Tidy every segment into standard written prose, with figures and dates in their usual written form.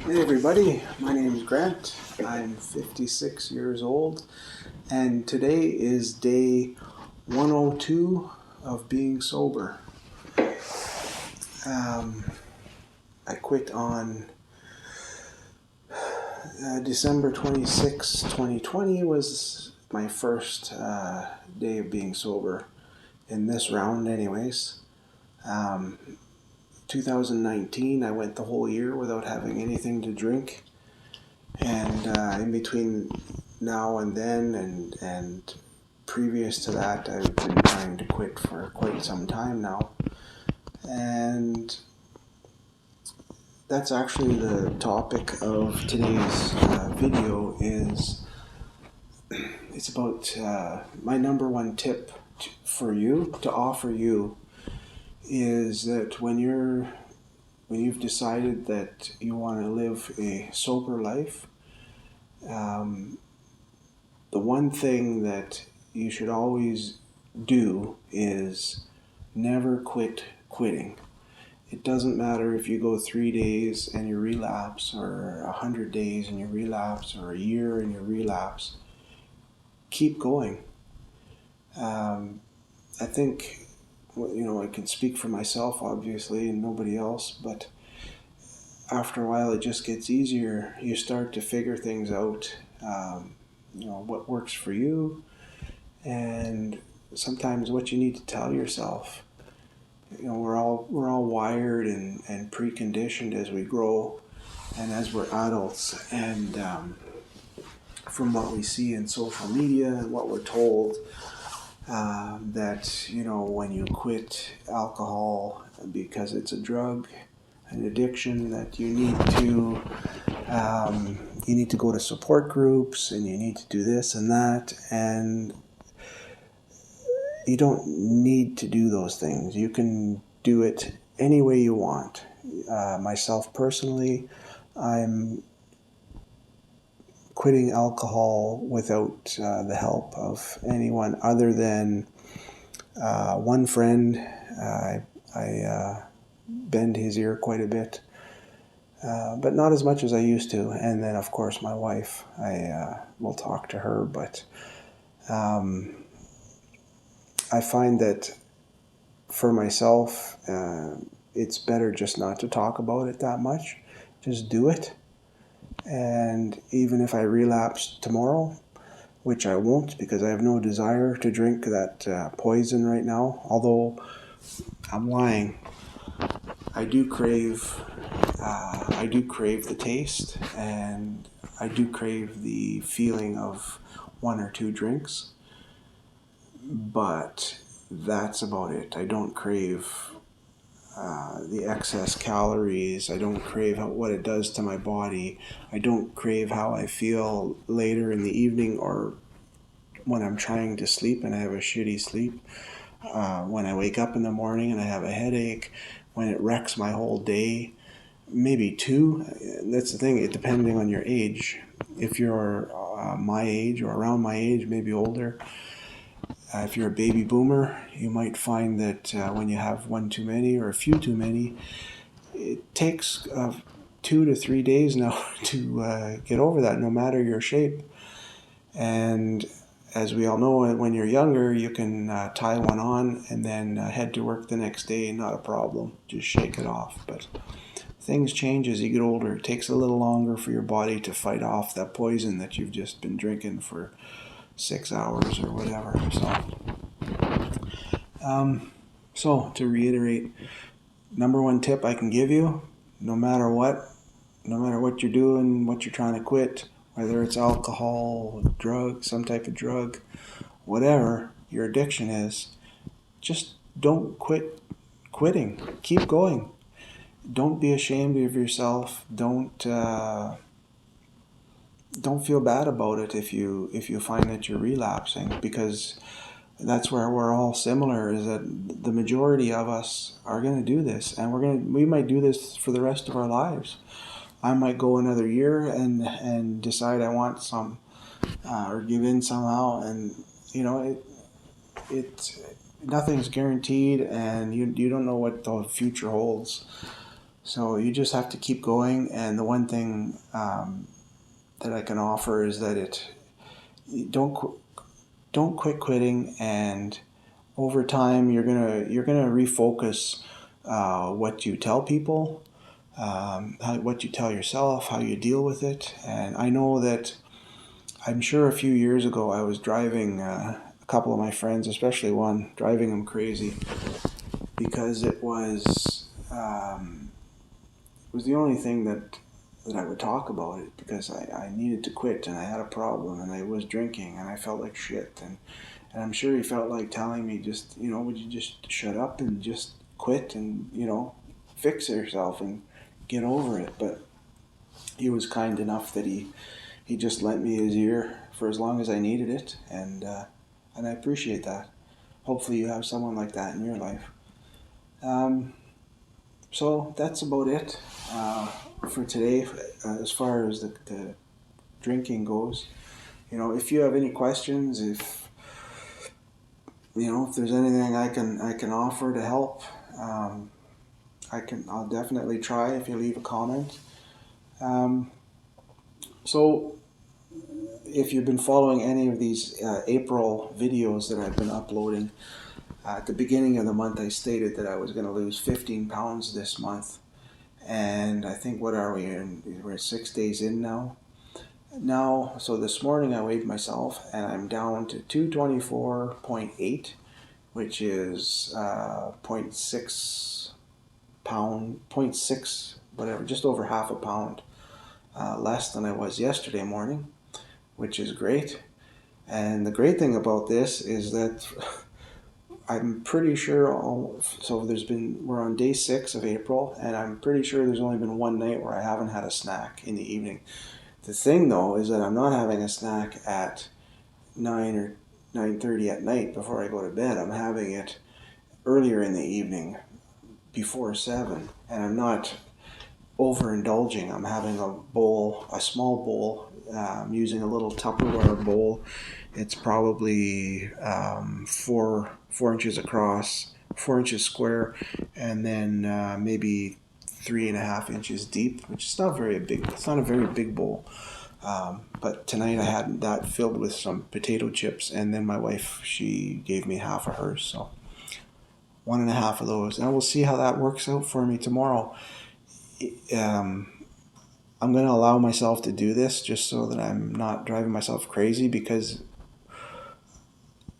Hey everybody, my name is Grant. I'm 56 years old, and today is day 102 of being sober. I quit on December 26, 2020 was my first day of being sober, in this round anyways. 2019, I went the whole year without having anything to drink. And in between now and then and previous to that, I've been trying to quit for quite some time now. And that's actually the topic of today's video. It's about my number one tip for you, to offer you, is that when you've decided that you want to live a sober life, the one thing that you should always do is never quit quitting. It doesn't matter if you go 3 days and you relapse, or 100 days and you relapse, or a year and you relapse. Keep going. I think, I can speak for myself, obviously, and nobody else, but after a while it just gets easier. You start to figure things out, what works for you, and sometimes what you need to tell yourself. We're all wired and preconditioned as we grow and as we're adults, and from what we see in social media and what we're told, that when you quit alcohol because it's a drug, an addiction, that you need to go to support groups and you need to do this and that, and you don't need to do those things. You can do it any way you want. Myself personally, I'm quitting alcohol without the help of anyone other than one friend. I bend his ear quite a bit, but not as much as I used to. And then, of course, my wife. I will talk to her, but I find that for myself, it's better just not to talk about it that much. Just do it. And even if I relapse tomorrow, which I won't, because I have no desire to drink that poison right now, although I'm lying. I do crave the taste, and I do crave the feeling of one or two drinks, but that's about it. I don't crave the excess calories. I don't crave what it does to my body. I don't crave how I feel later in the evening, or when I'm trying to sleep and I have a shitty sleep. When I wake up in the morning and I have a headache. When it wrecks my whole day. Maybe two. That's the thing, depending on your age. If you're my age or around my age, maybe older, if you're a baby boomer, you might find that when you have one too many or a few too many, it takes 2 to 3 days now to get over that, no matter your shape. And as we all know, when you're younger, you can tie one on and then head to work the next day, not a problem. Just shake it off. But things change as you get older. It takes a little longer for your body to fight off that poison that you've just been drinking for 6 hours or whatever. So to reiterate, number one tip I can give you, no matter what you're doing, what you're trying to quit, whether it's alcohol, drug, some type of drug, whatever your addiction is, just don't quit quitting. Keep going. Don't be ashamed of yourself. Don't feel bad about it if you find that you're relapsing, because that's where we're all similar, is that the majority of us are going to do this, and we might do this for the rest of our lives. I might go another year and decide I want some, or give in somehow, and it nothing's guaranteed, and you don't know what the future holds. So you just have to keep going. And the one thing that I can offer is that don't quit quitting, and over time you're gonna refocus what you tell people, what you tell yourself, how you deal with it. And I know that I'm sure a few years ago I was driving a couple of my friends, especially one, driving them crazy because it was the only thing that I would talk about it, because I needed to quit and I had a problem and I was drinking and I felt like shit, and I'm sure he felt like telling me, just, would you just shut up and just quit and, fix yourself and get over it. But he was kind enough that he just lent me his ear for as long as I needed it, and I appreciate that. Hopefully you have someone like that in your life. So that's about it for today, as far as the drinking goes. If you have any questions, if there's anything I can offer to help, I'll definitely try if you leave a comment. So if you've been following any of these April videos that I've been uploading, at the beginning of the month I stated that I was going to lose 15 pounds this month. And I think, what are we in? We're 6 days in now. So this morning I weighed myself and I'm down to 224.8, which is 0.6 pound, 0.6, whatever, just over half a pound less than I was yesterday morning, which is great. And the great thing about this is that I'm pretty sure we're on day 6 of April, and I'm pretty sure there's only been one night where I haven't had a snack in the evening. The thing though is that I'm not having a snack at 9 or 9:30 at night before I go to bed. I'm having it earlier in the evening, before 7, and I'm not overindulging. I'm having a small bowl. I'm using a little Tupperware bowl. It's probably 4 inches across, 4 inches square, and then maybe 3.5 inches deep, which is not very big. It's not a very big bowl. But tonight I had that filled with some potato chips, and then my wife, she gave me half of hers, so 1.5 of those, and we'll see how that works out for me tomorrow. I'm going to allow myself to do this just so that I'm not driving myself crazy, because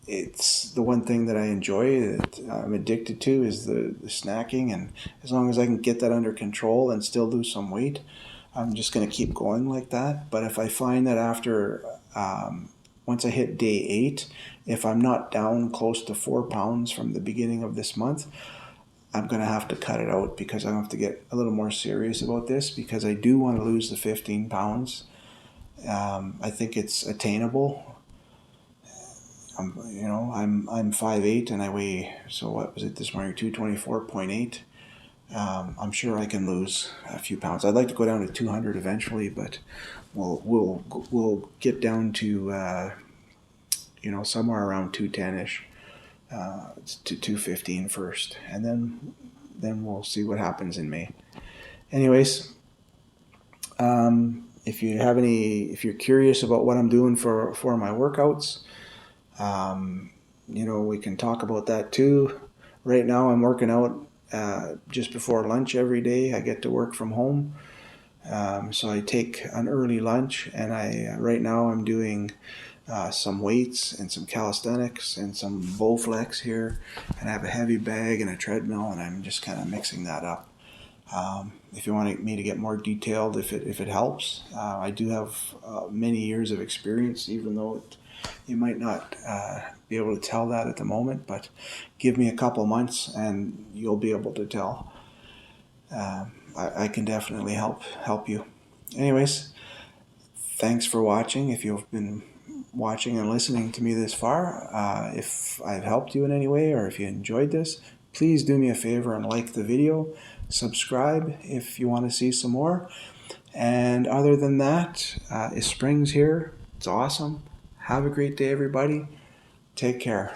it's the one thing that I enjoy, that I'm addicted to, is the snacking. And as long as I can get that under control and still lose some weight, I'm just going to keep going like that. But if I find that after, once I hit day 8, if I'm not down close to 4 pounds from the beginning of this month, I'm going to have to cut it out, because I have to get a little more serious about this, because I do want to lose the 15 pounds. I think it's attainable. I'm 5'8", and I weigh, so what was it this morning, 224.8. I'm sure I can lose a few pounds. I'd like to go down to 200 eventually, but we'll get down to somewhere around 210ish. To 215 first, and then we'll see what happens in May. Anyways, if you're curious about what I'm doing for my workouts, we can talk about that too. Right now I'm working out just before lunch every day. I get to work from home, so I take an early lunch, and right now I'm doing some weights and some calisthenics and some Bowflex here, and I have a heavy bag and a treadmill, and I'm just kind of mixing that up. If you want me to get more detailed, if it helps, I do have many years of experience, even though you might not be able to tell that at the moment, but give me a couple months and you'll be able to tell. I can definitely help you. Anyways, thanks for watching. If you've been watching and listening to me this far, if I've helped you in any way, or if you enjoyed this, please do me a favor and like the video, subscribe if you want to see some more. And other than that, spring's here. It's awesome. Have a great day, everybody. Take care.